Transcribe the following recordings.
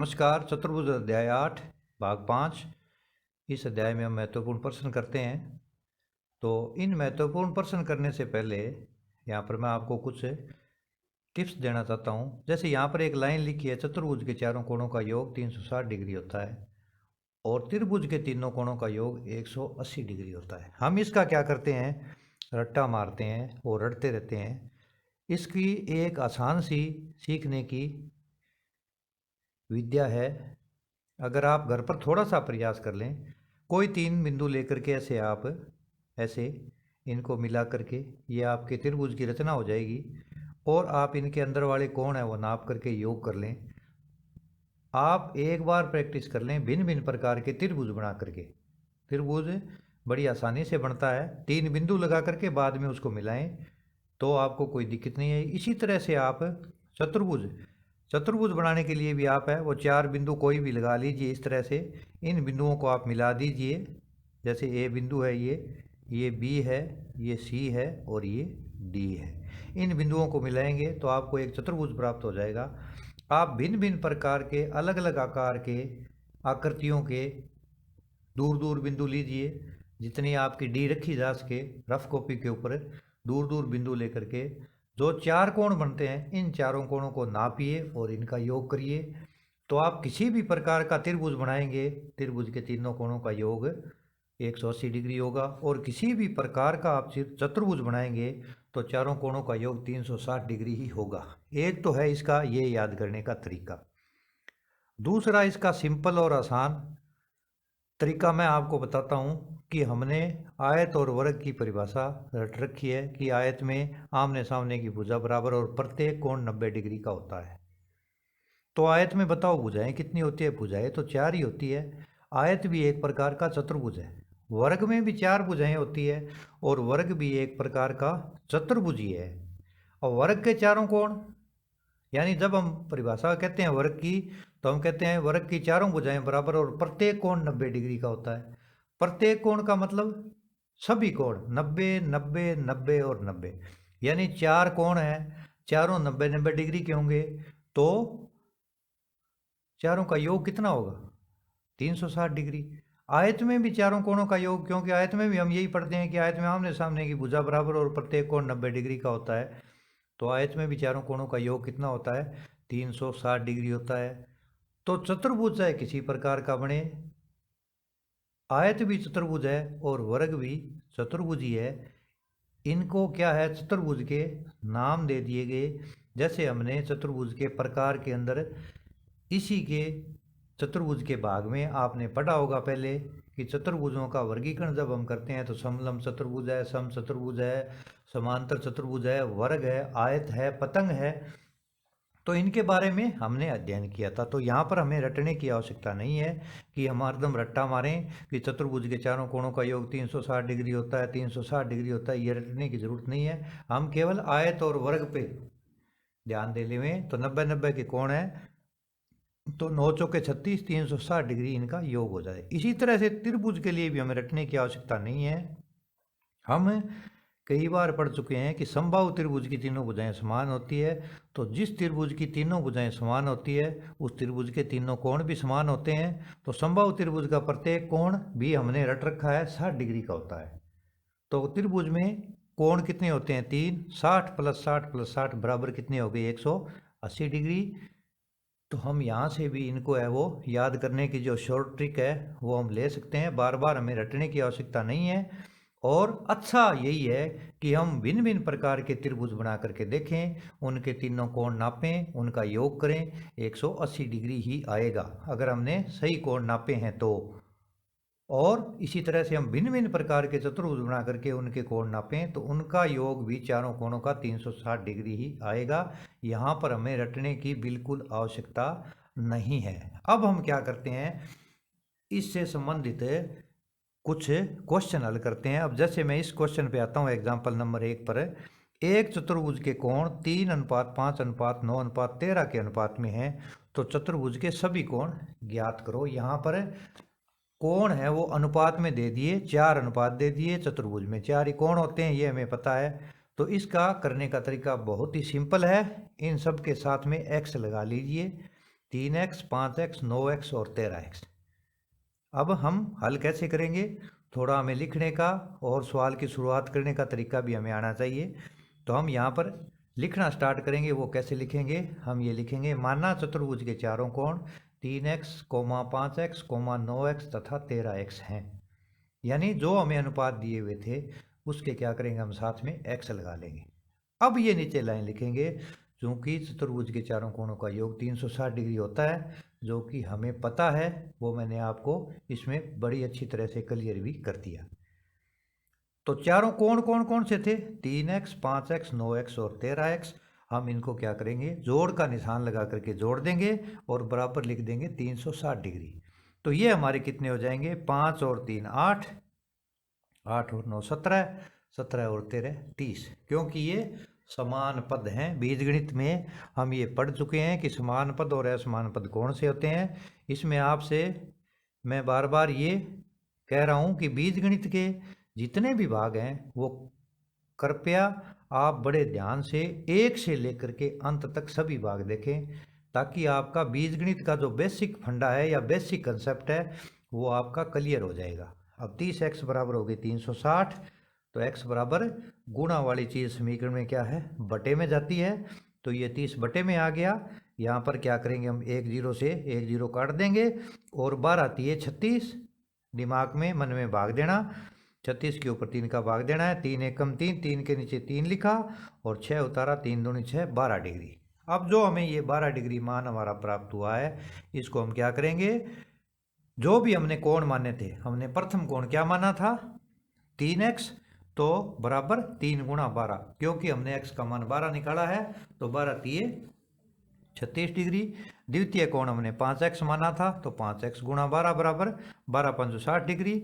नमस्कार। चतुर्भुज अध्याय 8 भाग 5। इस अध्याय में हम महत्वपूर्ण प्रश्न करते हैं। तो इन महत्वपूर्ण प्रश्न करने से पहले यहाँ पर मैं आपको कुछ टिप्स देना चाहता हूँ। जैसे यहाँ पर एक लाइन लिखी है, चतुर्भुज के चारों कोणों का योग 360 डिग्री होता है और त्रिभुज के तीनों कोणों का योग 180 डिग्री होता है। हम इसका क्या करते हैं, रट्टा मारते हैं और रटते रहते हैं। इसकी एक आसान सी सीखने की विद्या है। अगर आप घर पर थोड़ा सा प्रयास कर लें, कोई 3 बिंदु लेकर के ऐसे इनको मिला करके ये आपके त्रिभुज की रचना हो जाएगी और आप इनके अंदर वाले कोण है वो नाप करके योग कर लें। आप एक बार प्रैक्टिस कर लें भिन्न भिन्न प्रकार के त्रिभुज बना करके। त्रिभुज बड़ी आसानी से बनता है, 3 बिंदु लगा करके बाद में उसको मिलाएं तो आपको कोई दिक्कत नहीं है। इसी तरह से आप चतुर्भुज बनाने के लिए भी आप है वो 4 बिंदु कोई भी लगा लीजिए। इस तरह से इन बिंदुओं को आप मिला दीजिए। जैसे ए बिंदु है, ये बी है, ये सी है और ये डी है। इन बिंदुओं को मिलाएंगे तो आपको एक चतुर्भुज प्राप्त हो जाएगा। आप भिन्न भिन्न प्रकार के अलग अलग आकार के आकृतियों के दूर दूर बिंदु लीजिए। जितनी आपकी डी रखी जा सके रफ कॉपी के ऊपर दूर दूर बिंदु लेकर के जो 4 कोण बनते हैं इन चारों कोणों को नापिए और इनका योग करिए तो आप किसी भी प्रकार का त्रिभुज बनाएंगे, त्रिभुज के तीनों कोणों का योग 180 डिग्री होगा। और किसी भी प्रकार का आप चतुर्भुज बनाएंगे तो चारों कोणों का योग 360 डिग्री ही होगा। एक तो है इसका ये याद करने का तरीका। दूसरा इसका सिंपल और आसान तरीका मैं आपको बताता हूँ कि हमने आयत और वर्ग की परिभाषा रट रखी है कि आयत में आमने सामने की भुजा बराबर और प्रत्येक कोण 90 डिग्री का होता है। तो आयत में बताओ भुजाएं कितनी होती है? भुजाएं तो 4 ही होती है। आयत भी एक प्रकार का चतुर्भुज है। वर्ग में भी 4 भुजाएं होती है और वर्ग भी एक प्रकार का चतुर्भुज ही है। और वर्ग के चारों कोण यानी जब हम परिभाषा कहते हैं वर्ग की तो हम कहते हैं वर्ग की चारों भुजाएं बराबर और प्रत्येक कोण 90 डिग्री का होता है। प्रत्येक कोण का मतलब सभी कोण 90 90 90 और 90, यानी 4 कोण है, चारों 90 90 डिग्री के होंगे तो चारों का योग कितना होगा? 360 डिग्री। आयत में भी चारों कोणों का योग, क्योंकि आयत में भी हम यही पढ़ते हैं कि आयत में आमने सामने की भुजा बराबर और प्रत्येक कोण 90 डिग्री का होता है। तो आयत में भी चारों कोणों का योग कितना होता है? 360 डिग्री होता है। तो चतुर्भुज चाहे किसी प्रकार का बने, आयत भी चतुर्भुज है और वर्ग भी चतुर्भुज ही है। इनको क्या है, चतुर्भुज के नाम दे दिए गए। जैसे हमने चतुर्भुज के प्रकार के अंदर इसी के चतुर्भुज के भाग में आपने पढ़ा होगा पहले कि चतुर्भुजों का वर्गीकरण जब हम करते हैं तो समलंब चतुर्भुज है, सम चतुर्भुज है, समांतर चतुर्भुज है, वर्ग है, आयत है, पतंग है। तो इनके बारे में हमने अध्ययन किया था। तो यहाँ पर हमें रटने की आवश्यकता नहीं है कि हम हरदम रट्टा मारें कि चतुर्भुज के चारों कोणों का योग 360 डिग्री होता है, 360 डिग्री होता है। ये रटने की जरूरत नहीं है। हम केवल आयत और वर्ग पे ध्यान दे लें तो 90 90 के कोण है तो 9 चौके 36, 360 डिग्री इनका योग हो जाए। इसी तरह से त्रिभुज के लिए भी हमें रटने की आवश्यकता नहीं है। हम कई बार पढ़ चुके हैं कि समबाहु त्रिभुज की तीनों भुजाएं समान होती है। तो जिस त्रिभुज की तीनों भुजाएं समान होती है उस त्रिभुज के तीनों कोण भी समान होते हैं। तो समबाहु त्रिभुज का प्रत्येक कोण भी हमने रट रखा है 60 डिग्री का होता है। तो त्रिभुज में कोण कितने होते हैं? 3। 60 + 60 + 60 बराबर कितने हो गए? 180 डिग्री। तो हम यहाँ से भी इनको है वो याद करने की जो शॉर्ट ट्रिक है वो हम ले सकते हैं। बार बार हमें रटने की आवश्यकता नहीं है। और अच्छा यही है कि हम भिन्न भिन्न प्रकार के त्रिभुज बना करके देखें, उनके तीनों कोण नापें, उनका योग करें, 180 डिग्री ही आएगा अगर हमने सही कोण नापे हैं तो। और इसी तरह से हम भिन्न भिन्न प्रकार के चतुर्भुज बना करके उनके कोण नापें तो उनका योग भी चारों कोणों का 360 डिग्री ही आएगा। यहाँ पर हमें रटने की बिल्कुल आवश्यकता नहीं है। अब हम क्या करते हैं, इससे संबंधित कुछ क्वेश्चन हल करते हैं। अब जैसे मैं इस क्वेश्चन पे आता हूँ एग्जाम्पल नंबर 1 पर। एक चतुर्भुज के कोण 3:5:9:13 के अनुपात में है तो चतुर्भुज के सभी कोण ज्ञात करो। यहाँ पर कोण है वो अनुपात में दे दिए, 4 अनुपात दे दिए। चतुर्भुज में 4 ही कोण होते हैं ये हमें पता है। तो इसका करने का तरीका बहुत ही सिंपल है। इन सब के साथ में x लगा लीजिए। 3x, 5x, 9x और 13x। अब हम हल कैसे करेंगे, थोड़ा हमें लिखने का और सवाल की शुरुआत करने का तरीका भी हमें आना चाहिए। तो हम यहाँ पर लिखना स्टार्ट करेंगे। वो कैसे लिखेंगे, हम ये लिखेंगे, माना चतुर्भुज के चारों कोण 3x, 5x, 9x तथा 13x हैं। यानी जो हमें अनुपात दिए हुए थे उसके क्या करेंगे, हम साथ में x लगा लेंगे। अब ये नीचे लाइन लिखेंगे, चूंकि चतुर्भुज के चारों कोणों का योग 360 डिग्री होता है, जो कि हमें पता है, वो मैंने आपको इसमें बड़ी अच्छी तरह से क्लियर भी कर दिया। तो चारों कोण कौन कौन से थे, 3x, 5x, 9x और 13x। हम इनको क्या करेंगे, जोड़ का निशान लगा करके जोड़ देंगे और बराबर लिख देंगे 360 डिग्री। तो ये हमारे कितने हो जाएंगे, 5 और 3 8, 8 और 9 17, 17 और 13 30। क्योंकि ये समान पद हैं। बीजगणित में हम ये पढ़ चुके हैं कि समान पद और असमान पद कौन से होते हैं। इसमें आपसे मैं बार बार ये कह रहा हूँ कि बीजगणित के जितने भी भाग हैं वो कृपया आप बड़े ध्यान से एक से लेकर के अंत तक सभी भाग देखें, ताकि आपका बीजगणित का जो बेसिक फंडा है या बेसिक कंसेप्ट है वो आपका क्लियर हो जाएगा। अब 30x बराबर होगी 360, तो x बराबर गुणा वाली चीज़ समीकरण में क्या है, बटे में जाती है। तो ये 30 बटे में आ गया। यहाँ पर क्या करेंगे, हम एक जीरो से एक जीरो काट देंगे और 12 आती है 36। दिमाग में मन में भाग देना, 36 के ऊपर 3 का भाग देना है। 3 एकम 3, 3 के नीचे 3 लिखा और 6 उतारा, 3 दूनी 6, 12 डिग्री। अब जो हमें ये 12 डिग्री मान हमारा प्राप्त हुआ है, इसको हम क्या करेंगे, जो भी हमने कोण माने थे, हमने प्रथम कोण क्या माना था, 3x, तो बराबर 3 गुणा 12, क्योंकि हमने x का मान 12 निकाला है, तो 12 तिये 36 डिग्री। द्वितीय कोण हमने 5x माना था, तो 5x गुणा 12 बराबर 12 पंचो 60 डिग्री।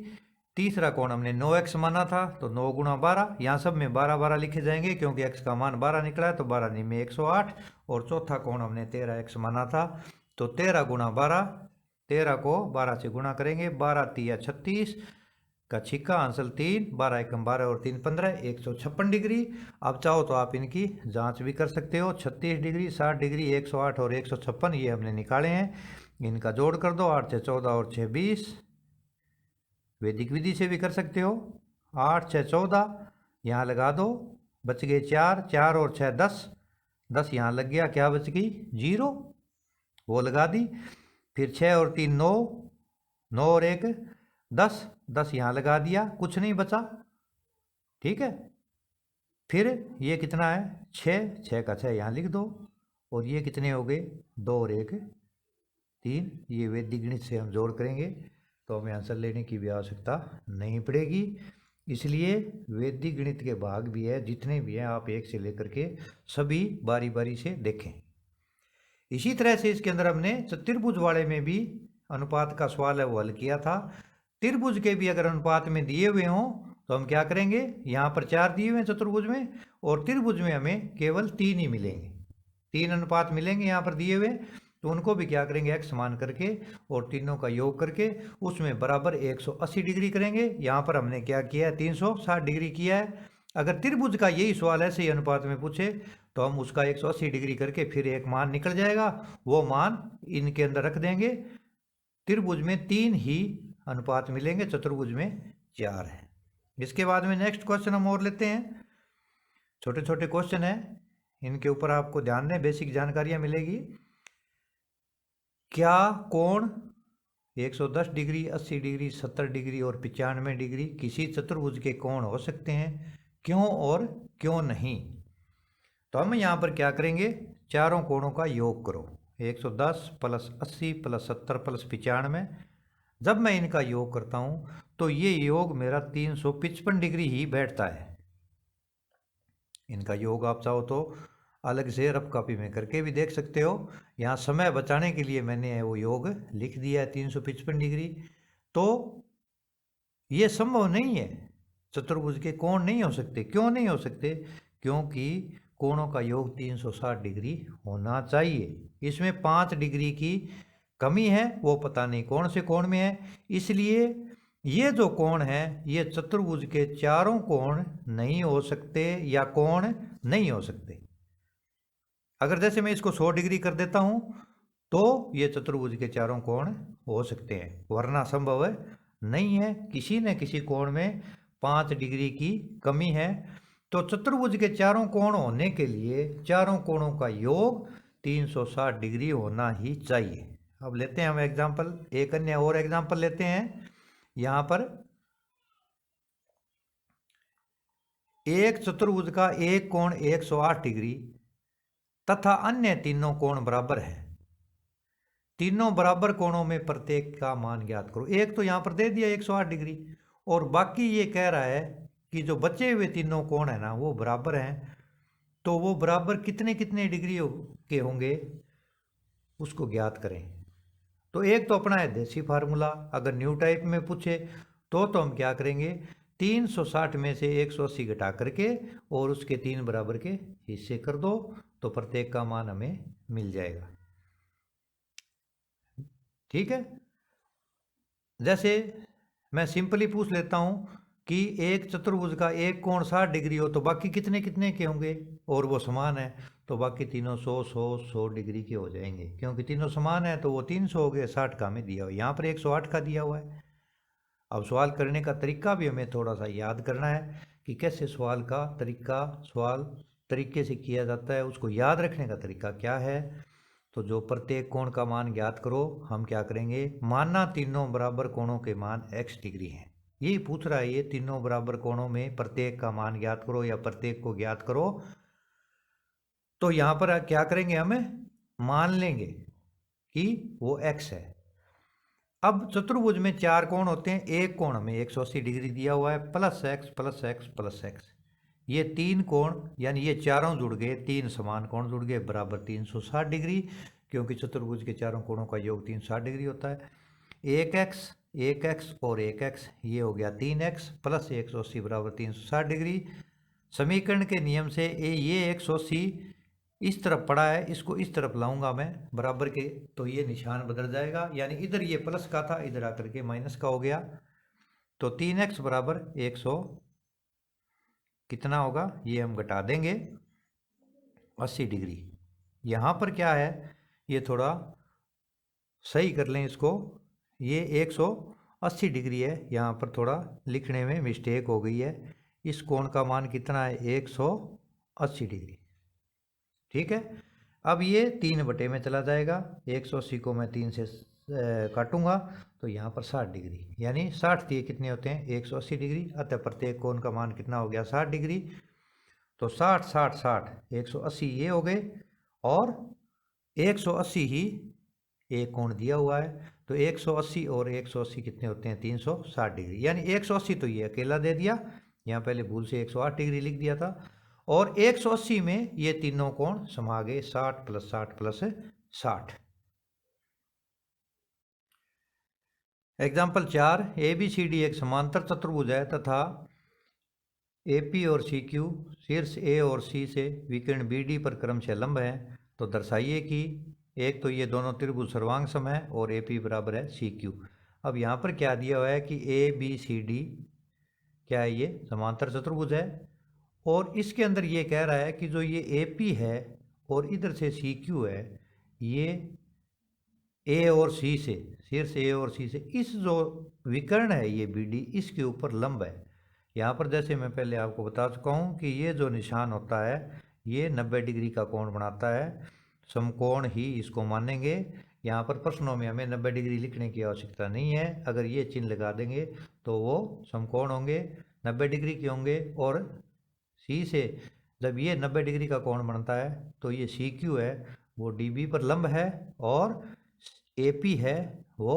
तीसरा कोण हमने 9x माना था, तो 9 गुणा 12, यहाँ सब में 12 12 लिखे जाएंगे क्योंकि x का मान 12 निकला है, तो 12 नी में 108। और चौथा कोण हमने 13x माना था, तो 13 गुणा 12, 13 को 12 से गुणा करेंगे, 12 तिया 36 का छिक्का आंसर 3, 12 एकम 12 और 3 15, 156 डिग्री। अब चाहो तो आप इनकी जांच भी कर सकते हो, 36 डिग्री, 60 डिग्री, 108 और 156 ये हमने निकाले हैं। इनका जोड़ कर दो, 8 से 14 और 6 20। वैदिक विधि से भी कर सकते हो, 8 6 14, यहाँ लगा दो, बच गए 4, 4 और 6 10, 10 यहाँ लग गया, क्या बच गई 0, वो लगा दी। फिर 6 और 3 9, 9 और 1 10, 10 यहाँ लगा दिया, कुछ नहीं बचा, ठीक है। फिर ये कितना है 6, 6 का 6 यहाँ लिख दो, और ये कितने हो गए 2 और 1 3। ये वैदिक गणित से हम जोड़ करेंगे तो हमें आंसर लेने की भी आवश्यकता नहीं पड़ेगी। इसलिए वैदिक गणित के भाग भी है, जितने भी हैं आप एक से लेकर के सभी बारी बारी से देखें। इसी तरह से इसके अंदर हमने त्रिभुज वाले में भी अनुपात का सवाल है वो हल किया था। त्रिभुज के भी अगर अनुपात में दिए हुए हों तो हम क्या करेंगे, यहाँ पर 4 दिए हुए हैं चतुर्भुज में, और त्रिभुज में हमें केवल 3 ही मिलेंगे, 3 अनुपात मिलेंगे यहाँ पर दिए हुए, तो उनको भी क्या करेंगे x मान करके और तीनों का योग करके उसमें बराबर 180 डिग्री करेंगे। यहाँ पर हमने क्या किया है, 360 डिग्री किया है। अगर त्रिभुज का यही सवाल ऐसे ही अनुपात में पूछे तो हम उसका 180 डिग्री करके फिर एक मान निकल जाएगा, वो मान इनके अंदर रख देंगे। त्रिभुज में 3 ही अनुपात मिलेंगे, चतुर्भुज में 4 है। इसके बाद में नेक्स्ट क्वेश्चन हम और लेते हैं। छोटे छोटे क्वेश्चन है, इनके ऊपर आपको ध्यान दें, बेसिक जानकारियां मिलेगी। क्या कोण 110 डिग्री, 80 डिग्री, 70 डिग्री और 95 डिग्री किसी चतुर्भुज के कोण हो सकते हैं, क्यों और क्यों नहीं। तो हम यहाँ पर क्या करेंगे, चारों कोणों का योग करो, 110 प्लस 80 प्लस 70 प्लस 95। जब मैं इनका योग करता हूँ तो ये योग मेरा 355 डिग्री ही बैठता है। इनका योग आप चाहो तो अलग से रफ कॉपी में करके भी देख सकते हो, यहाँ समय बचाने के लिए मैंने वो योग लिख दिया है 355 डिग्री। तो ये संभव नहीं है, चतुर्भुज के कोण नहीं हो सकते। क्यों नहीं हो सकते, क्योंकि कोणों का योग 360 डिग्री होना चाहिए। इसमें 5 डिग्री की कमी है, वो पता नहीं कौन से कोण में है। इसलिए ये जो कोण है ये चतुर्भुज के चारों कोण नहीं हो सकते या कोण नहीं हो सकते। अगर जैसे मैं इसको 100 डिग्री कर देता हूँ तो ये चतुर्भुज के चारों कोण हो सकते हैं, वरना संभव नहीं है। किसी न किसी कोण में 5 डिग्री की कमी है। तो चतुर्भुज के चारों कोण होने के लिए चारों कोणों का योग 360 डिग्री होना ही चाहिए। अब लेते हैं हम एग्जाम्पल, एक अन्य और एग्जाम्पल लेते हैं। यहाँ पर एक चतुर्भुज का एक कोण 108 डिग्री तथा अन्य तीनों कोण बराबर है। तीनों बराबर कोणों में प्रत्येक का मान ज्ञात करो। एक तो यहाँ पर दे दिया 108 डिग्री, और बाकी ये कह रहा है कि जो बचे हुए तीनों कोण है ना वो बराबर हैं। तो वो बराबर कितने कितने डिग्री के होंगे उसको ज्ञात करें। तो एक तो अपना है देसी फार्मूला, अगर न्यू टाइप में पूछे तो हम क्या करेंगे, 360 में से 180 घटा करके और उसके 3 बराबर के हिस्से कर दो, तो प्रत्येक का मान हमें मिल जाएगा। ठीक है। जैसे मैं सिंपली पूछ लेता हूं कि एक चतुर्भुज का एक कोण 60 डिग्री हो तो बाकी कितने कितने के होंगे, और वो समान है तो बाकी तीनों 100 डिग्री के हो जाएंगे। क्योंकि तीनों समान है तो वो 300 हो गए, 60 का हमें दिया हुआ, यहाँ पर 108 का दिया हुआ है। अब सवाल करने का तरीका भी हमें थोड़ा सा याद करना है कि कैसे सवाल का तरीका, सवाल तरीके से किया जाता है, उसको याद रखने का तरीका क्या है। तो जो प्रत्येक कोण का मान ज्ञात करो, हम क्या करेंगे, मानना तीनों बराबर कोणों के मान x डिग्री हैं। यही पूछ रहा है, ये तीनों बराबर कोणों में प्रत्येक का मान ज्ञात करो या प्रत्येक को ज्ञात करो। तो यहाँ पर क्या करेंगे, हमें मान लेंगे कि वो x है। अब चतुर्भुज में 4 कोण होते हैं, एक कोण हमें 180 डिग्री दिया हुआ है, plus x plus x plus x। ये 3 कोण यानी ये चारों जुड़ गए, 3 समान कोण जुड़ गए बराबर 360 डिग्री, क्योंकि चतुर्भुज के चारों कोणों का योग 360 डिग्री होता है। एक x और एक x, ये हो गया 3x प्लस 180 बराबर 360 डिग्री। समीकरण के नियम से ये 180 इस तरफ पड़ा है, इसको इस तरफ लाऊंगा मैं बराबर के, तो ये निशान बदल जाएगा, यानी इधर ये प्लस का था इधर आकर के माइनस का हो गया। तो 3x बराबर 100 कितना होगा, ये हम घटा देंगे 80 डिग्री। यहाँ पर क्या है, ये थोड़ा सही कर लें इसको, ये 180 डिग्री है, यहाँ पर थोड़ा लिखने में मिस्टेक हो गई है। इस कोण का मान कितना है, 180 डिग्री। ठीक है। अब ये 3 बटे में चला जाएगा, 180 को मैं 3 से काटूंगा तो यहाँ पर 60 डिग्री, यानी 60 दिए कितने होते हैं, 180 डिग्री। अतः प्रत्येक कोण का मान कितना हो गया, 60 डिग्री। तो 60 60 60 180 ये हो गए, और 180 ही एक कोण दिया हुआ है, तो 180 और 180 कितने होते हैं, 360 डिग्री। यानी 180 तो ये अकेला दे दिया, यहाँ पहले भूल से 108 डिग्री लिख दिया था, और 180 में ये तीनों कोण समा गए, 60 प्लस 60 प्लस 60। एग्जाम्पल 4, ABCD एक समांतर चतुर्भुज है तथा AP और CQ शीर्ष A और C से विकर्ण BD पर क्रमशः लंब है। तो दर्शाइए कि एक तो ये दोनों त्रिभुज सर्वांग सम है और AP बराबर है CQ। अब यहाँ पर क्या दिया हुआ है कि ABCD क्या है, ये समांतर चतुर्भुज है, और इसके अंदर ये कह रहा है कि जो ये AP है और इधर से CQ है, ये A और C से, शीर्ष A और C से इस जो विकर्ण है ये BD, इसके ऊपर लंब है। यहाँ पर जैसे मैं पहले आपको बता चुका हूँ कि ये जो निशान होता है ये 90 डिग्री का कोण बनाता है, समकोण ही इसको मानेंगे। यहाँ पर प्रश्नों में हमें 90 डिग्री लिखने की आवश्यकता नहीं है, अगर ये चिन्ह लगा देंगे तो वो समकोण होंगे, 90 डिग्री के होंगे। और C से जब ये 90 डिग्री का कोण बनता है तो ये CQ है वो DB पर लंब है, और AP है वो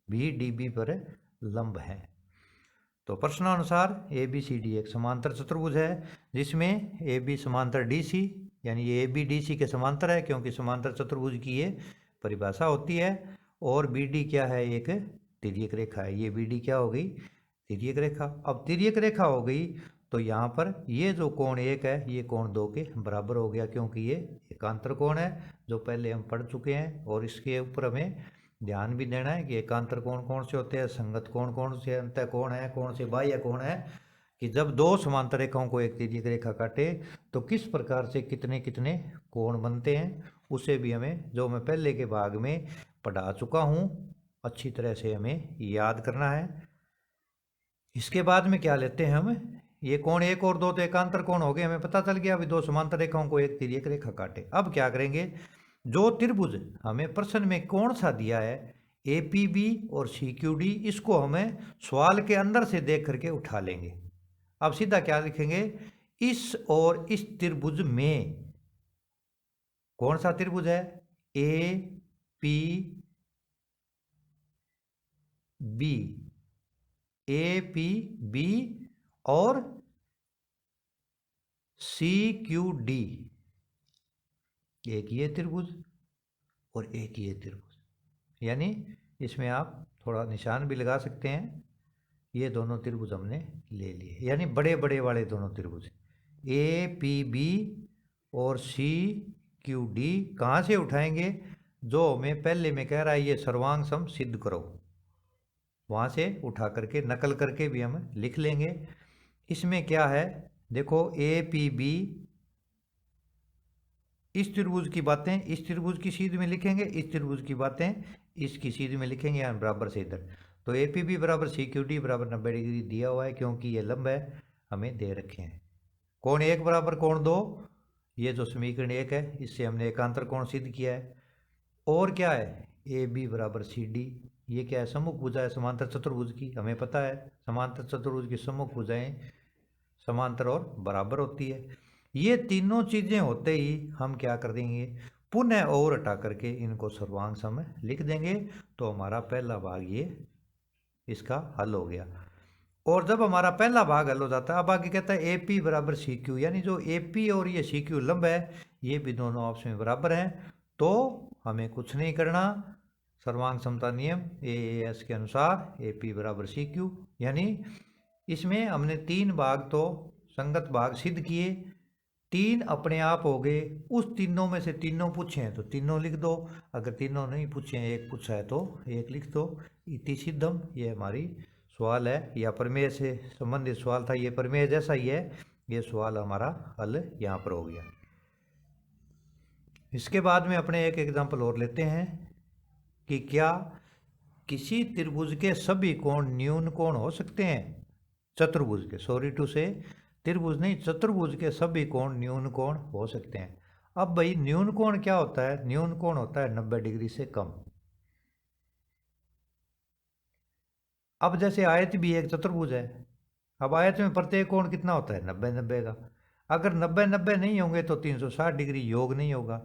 भी DB पर लंब है। तो प्रश्नानुसार ABCD एक समांतर चतुर्भुज है जिसमें AB समांतर DC, यानी ये AB DC के समांतर है, क्योंकि समांतर चतुर्भुज की ये परिभाषा होती है। और BD क्या है, एक तिर्यक रेखा है, ये BD क्या हो गई, तिर्यक रेखा। अब तिर्यक रेखा हो गई तो यहाँ पर ये जो कोण 1 है ये कोण 2 के बराबर हो गया, क्योंकि ये एकांतर कोण है जो पहले हम पढ़ चुके हैं। और इसके ऊपर हमें ध्यान भी देना है कि एकांतर कोण कौन से होते हैं, संगत कोण कौन से, अंतः कोण है, कौन से बाह्य कोण है, कि जब दो समांतर रेखाओं को एक तिर्यक रेखा काटे तो किस प्रकार से कितने कितने कोण बनते हैं, उसे भी हमें, जो मैं पहले के भाग में पढ़ा चुका हूँ, अच्छी तरह से हमें याद करना है। इसके बाद में क्या लेते हैं हम, ये कोण 1 और 2 तो एकांतर कोण हो गए, हमें पता चल गया। अभी दो समांतर रेखाओं को एक तिर्यक रेखा काटे। अब क्या करेंगे, जो त्रिभुज हमें प्रश्न में कौन सा दिया है APB और CQD, इसको हमें सवाल के अंदर से देख करके उठा लेंगे। अब सीधा क्या लिखेंगे, इस और इस त्रिभुज में कौन सा त्रिभुज है, APB, APB और CQD, एक ये त्रिभुज और एक ये त्रिभुज, यानी इसमें आप थोड़ा निशान भी लगा सकते हैं। ये दोनों त्रिभुज हमने ले लिए, यानी बड़े बड़े वाले दोनों त्रिभुज APB और CQD कहाँ से उठाएंगे, जो हमें पहले में कह रहा है ये सर्वांग सम सिद्ध करो, वहाँ से उठा करके नकल करके भी हम लिख लेंगे। इसमें क्या है देखो, APB इस त्रिभुज की बातें इस त्रिभुज की सीध में लिखेंगे, इस त्रिभुज की बातें इसकी सीध में लिखेंगे, यानी बराबर से इधर। तो APB बराबर CQD बराबर 90 डिग्री दिया हुआ है, क्योंकि ये लंब है हमें दे रखे हैं। कोण 1 बराबर कोण 2, ये जो समीकरण 1 है इससे हमने एकांतर कोण सिद्ध किया है। और क्या है, AB बराबर CD, ये क्या है, सम्मुख भुजा है समांतर चतुर्भुज की, हमें पता है समांतर चतुर्भुज की सम्मुख भुजाएं समांतर और बराबर होती है। ये तीनों चीजें होते ही हम क्या कर देंगे, पुनः और हटा करके इनको सर्वांग सम लिख देंगे, तो हमारा पहला भाग ये इसका हल हो गया। और जब हमारा पहला भाग हल हो जाता है, अब आगे कहता है AP बराबर CQ, यानी जो AP और ये CQ लंब है ये भी दोनों आपस में बराबर हैं, तो हमें कुछ नहीं करना, सर्वांग समता नियम AAS के अनुसार AP बराबर CQ, यानी इसमें हमने 3 भाग तो संगत भाग सिद्ध किए, 3 अपने आप हो गए। उस तीनों में से तीनों पूछे हैं तो तीनों लिख दो, अगर तीनों नहीं पूछे हैं, एक पूछा है तो एक लिख दो। इति सिद्धम, ये हमारी सवाल है, या प्रमेय से संबंधित सवाल था, ये प्रमेय जैसा ही है, ये सवाल हमारा हल यहाँ पर हो गया। इसके बाद में अपने एक एग्जाम्पल और लेते हैं कि क्या किसी त्रिभुज के सभी कोण न्यून कोण हो सकते हैं, चतुर्भुज के, सॉरी टू से त्रिभुज नहीं, चतुर्भुज के सभी कोण न्यून कोण हो सकते हैं। अब भाई न्यून कोण क्या होता है, न्यून कोण होता है 90 डिग्री से कम। अब जैसे आयत भी एक चतुर्भुज है, अब आयत में प्रत्येक कोण कितना होता है, 90-90 का। अगर 90-90 नहीं होंगे तो 360 डिग्री योग नहीं होगा।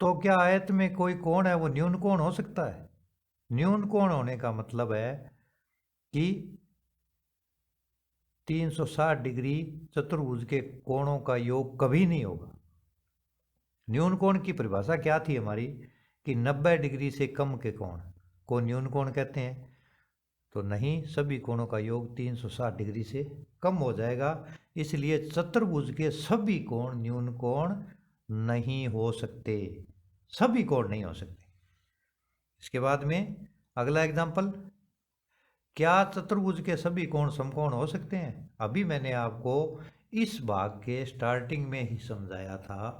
तो क्या आयत में कोई कोण है वो न्यून कोण हो सकता है? न्यून कोण होने का मतलब है कि 360 डिग्री चतुर्भुज के कोणों का योग कभी नहीं होगा। न्यून कोण की परिभाषा क्या थी हमारी, कि 90 डिग्री से कम के कोण को न्यून कोण कहते हैं। तो नहीं, सभी कोणों का योग 360 डिग्री से कम हो जाएगा, इसलिए चतुर्भुज के सभी कोण न्यून कोण नहीं हो सकते, सभी कोण नहीं हो सकते। इसके बाद में अगला एग्जाम्पल, क्या चतुर्भुज के सभी कोण समकोण हो सकते हैं? अभी मैंने आपको इस भाग के स्टार्टिंग में ही समझाया था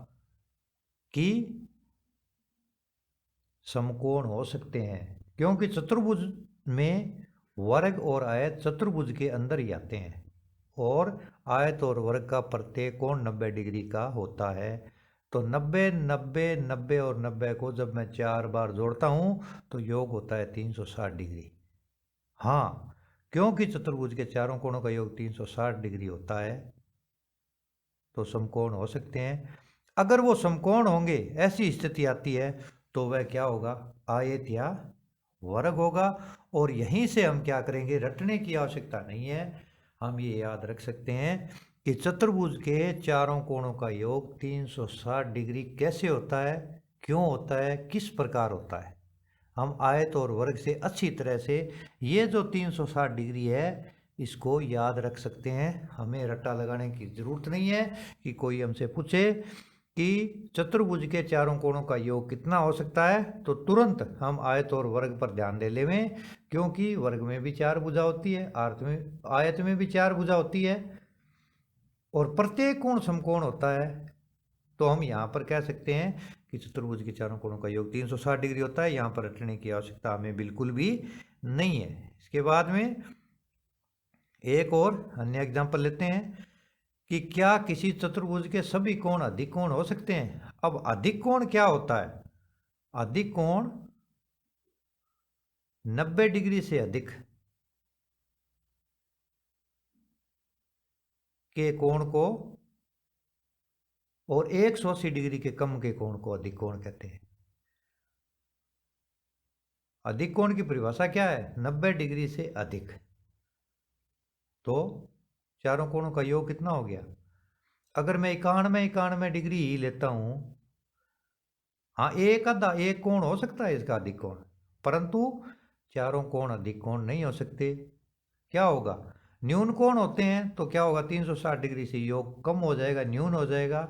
कि समकोण हो सकते हैं, क्योंकि चतुर्भुज में वर्ग और आयत चतुर्भुज के अंदर ही आते हैं, और आयत और वर्ग का प्रत्येक कोण 90 डिग्री का होता है। तो 90, 90, 90 और 90 को जब मैं 4 बार जोड़ता हूँ तो योग होता है 360 डिग्री। हाँ, क्योंकि चतुर्भुज के चारों कोणों का योग 360 डिग्री होता है, तो समकोण हो सकते हैं। अगर वो समकोण होंगे, ऐसी स्थिति आती है, तो वह क्या होगा, आयत या वर्ग होगा। और यहीं से हम क्या करेंगे, रटने की आवश्यकता नहीं है, हम ये याद रख सकते हैं कि चतुर्भुज के चारों कोणों का योग 360 डिग्री कैसे होता है, क्यों होता है, किस प्रकार होता है। हम आयत और वर्ग से अच्छी तरह से ये जो 360 डिग्री है इसको याद रख सकते हैं। हमें रट्टा लगाने की ज़रूरत नहीं है कि कोई हमसे पूछे कि चतुर्भुज के चारों कोणों का योग कितना हो सकता है, तो तुरंत हम आयत और वर्ग पर ध्यान दे लेवें, क्योंकि वर्ग में भी 4 भुजा होती है, आयत में भी 4 भुजा होती है, और प्रत्येक कोण समकोण होता है। तो हम यहाँ पर कह सकते हैं कि चतुर्भुज के चारों कोणों का योग 360 डिग्री होता है। यहाँ पर रटने की आवश्यकता हमें बिल्कुल भी नहीं है। इसके बाद में एक और अन्य एग्जाम्पल लेते हैं कि क्या किसी चतुर्भुज के सभी कोण अधिक कोण हो सकते हैं। अब अधिक कोण क्या होता है? अधिक कोण 90 डिग्री से अधिक के कोण को और 180 डिग्री के कम के कोण को अधिक कोण कहते हैं। अधिक कोण की परिभाषा क्या है? 90 डिग्री से अधिक। तो चारों कोणों का योग कितना हो गया? अगर मैं 91 डिग्री ही लेता हूं, हाँ एक कोण हो सकता है इसका अधिक कोण, परंतु चारों कोण अधिक कोण नहीं हो सकते। क्या होगा? न्यून कोण होते हैं तो क्या होगा? 360 डिग्री से योग कम हो जाएगा, न्यून हो जाएगा।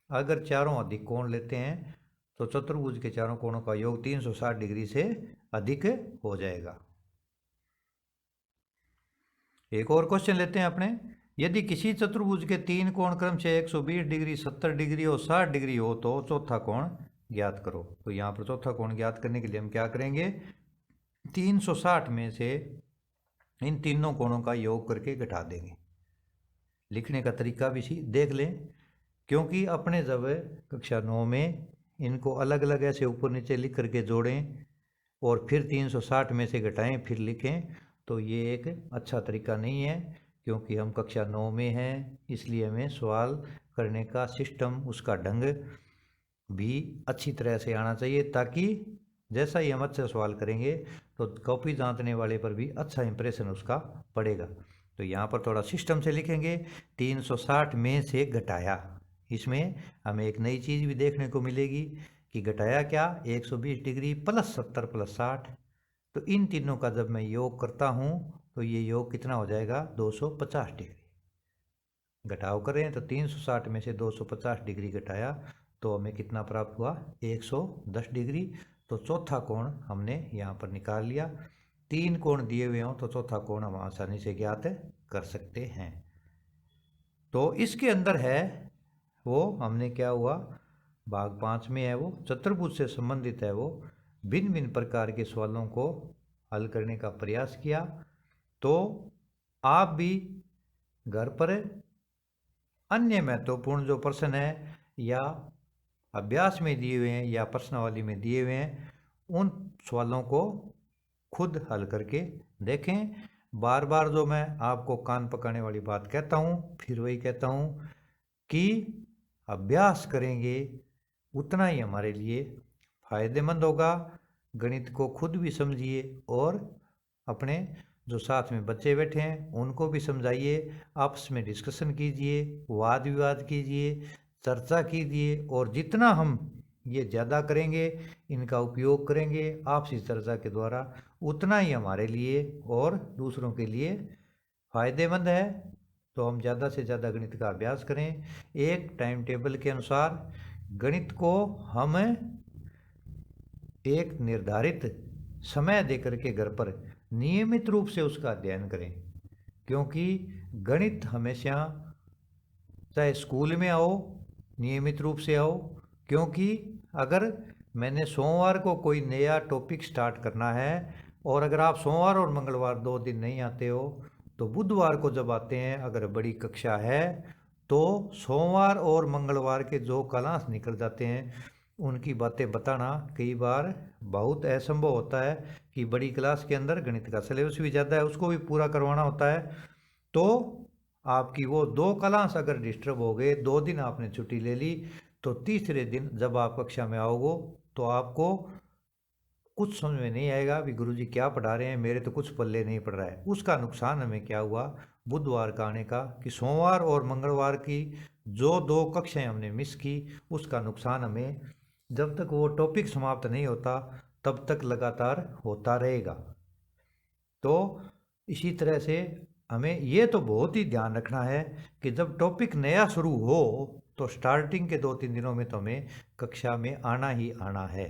अगर चारों अधिक कोण लेते हैं तो चतुर्भुज के चारों कोणों का योग 360 डिग्री से अधिक हो जाएगा। एक और क्वेश्चन लेते हैं अपने। यदि किसी चतुर्भुज के तीन कोण क्रम से 120 डिग्री, 70 डिग्री और 60 डिग्री हो तो चौथा कोण ज्ञात करो। तो यहाँ पर चौथा कोण ज्ञात करने के लिए हम क्या करेंगे? 360 में से इन तीनों कोणों का योग करके घटा देंगे। लिखने का तरीका भी देख लें, क्योंकि अपने जब कक्षा 9 में इनको अलग अलग ऐसे ऊपर नीचे लिख करके जोड़ें और फिर 360 में से घटाएं फिर लिखें, तो ये एक अच्छा तरीका नहीं है। क्योंकि हम कक्षा 9 में हैं, इसलिए हमें सवाल करने का सिस्टम, उसका ढंग भी अच्छी तरह से आना चाहिए, ताकि जैसा ही हम अच्छा सवाल करेंगे तो कॉपी जांचने वाले पर भी अच्छा इंप्रेशन उसका पड़ेगा। तो यहाँ पर थोड़ा सिस्टम से लिखेंगे। 360 में से घटाया, इसमें हमें एक नई चीज़ भी देखने को मिलेगी कि घटाया क्या? 120 डिग्री प्लस 70 प्लस 60। तो इन तीनों का जब मैं योग करता हूँ तो ये योग कितना हो जाएगा? 250 डिग्री। घटाव करें तो 360 में से 250 डिग्री घटाया तो हमें कितना प्राप्त हुआ? 110 डिग्री। तो चौथा कोण हमने यहाँ पर निकाल लिया। तीन कोण दिए हुए हों तो चौथा कोण हम आसानी से ज्ञात कर सकते हैं। तो इसके अंदर है वो, हमने क्या हुआ, भाग 5 में है वो चतुर्भुज से संबंधित है, वो भिन्न भिन्न प्रकार के सवालों को हल करने का प्रयास किया। तो आप भी घर पर अन्य महत्वपूर्ण जो प्रश्न है या अभ्यास में दिए हुए हैं या प्रश्नावली में दिए हुए हैं, उन सवालों को खुद हल करके देखें। बार बार जो मैं आपको कान पकाने वाली बात कहता हूँ, फिर वही कहता हूँ कि अभ्यास करेंगे उतना ही हमारे लिए फायदेमंद होगा। गणित को खुद भी समझिए और अपने जो साथ में बच्चे बैठे हैं उनको भी समझाइए, आपस में डिस्कशन कीजिए, वाद विवाद कीजिए, चर्चा कीजिए। और जितना हम ये ज़्यादा करेंगे, इनका उपयोग करेंगे आपसी चर्चा के द्वारा, उतना ही हमारे लिए और दूसरों के लिए फायदेमंद है। तो हम ज़्यादा से ज़्यादा गणित का अभ्यास करें। एक टाइम टेबल के अनुसार गणित को हम एक निर्धारित समय देकर के घर पर नियमित रूप से उसका अध्ययन करें। क्योंकि गणित हमेशा, चाहे स्कूल में आओ, नियमित रूप से आओ। क्योंकि अगर मैंने सोमवार को कोई नया टॉपिक स्टार्ट करना है और अगर आप सोमवार और मंगलवार 2 दिन नहीं आते हो, तो बुधवार को जब आते हैं, अगर बड़ी कक्षा है, तो सोमवार और मंगलवार के जो क्लास निकल जाते हैं उनकी बातें बताना कई बार बहुत असंभव होता है कि बड़ी क्लास के अंदर गणित का सिलेबस भी ज़्यादा है, उसको भी पूरा करवाना होता है। तो आपकी वो 2 क्लास अगर डिस्टर्ब हो गए, 2 दिन आपने छुट्टी ले ली, तो तीसरे दिन जब आप कक्षा में आओगे तो आपको कुछ समझ में नहीं आएगा भी गुरुजी क्या पढ़ा रहे हैं, मेरे तो कुछ पल्ले नहीं पड़ रहा है। उसका नुकसान हमें क्या हुआ बुधवार का आने का, कि सोमवार और मंगलवार की जो 2 कक्षाएं हमने मिस की, उसका नुकसान हमें जब तक वो टॉपिक समाप्त नहीं होता तब तक लगातार होता रहेगा। तो इसी तरह से हमें ये तो बहुत ही ध्यान रखना है कि जब टॉपिक नया शुरू हो तो स्टार्टिंग के 2-3 दिनों में तो हमें कक्षा में आना ही आना है।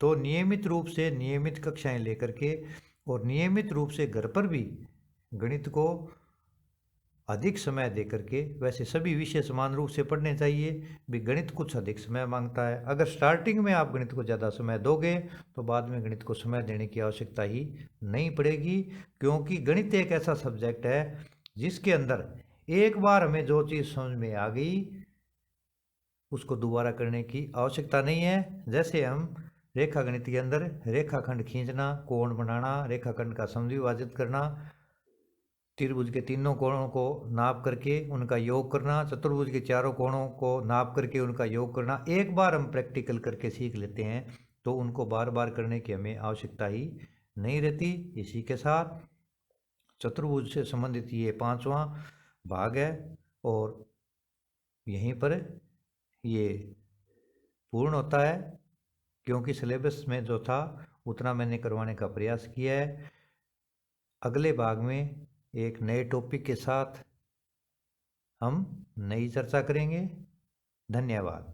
तो नियमित रूप से नियमित कक्षाएं लेकर के और नियमित रूप से घर पर भी गणित को अधिक समय दे करके, वैसे सभी विषय समान रूप से पढ़ने चाहिए, भी गणित कुछ अधिक समय मांगता है। अगर स्टार्टिंग में आप गणित को ज़्यादा समय दोगे तो बाद में गणित को समय देने की आवश्यकता ही नहीं पड़ेगी, क्योंकि गणित एक ऐसा सब्जेक्ट है जिसके अंदर एक बार हमें जो चीज़ समझ में आ गई उसको दोबारा करने की आवश्यकता नहीं है। जैसे हम रेखा गणित के अंदर रेखाखंड खींचना, कोण बनाना, रेखाखंड का समद्विभाजित करना, त्रिभुज के तीनों कोणों को नाप करके उनका योग करना, चतुर्भुज के चारों कोणों को नाप करके उनका योग करना, एक बार हम प्रैक्टिकल करके सीख लेते हैं तो उनको बार बार करने की हमें आवश्यकता ही नहीं रहती। इसी के साथ चतुर्भुज से संबंधित ये 5वां भाग है और यहीं पर ये पूर्ण होता है, क्योंकि सिलेबस में जो था उतना मैंने करवाने का प्रयास किया है। अगले भाग में एक नए टॉपिक के साथ हम नई चर्चा करेंगे। धन्यवाद।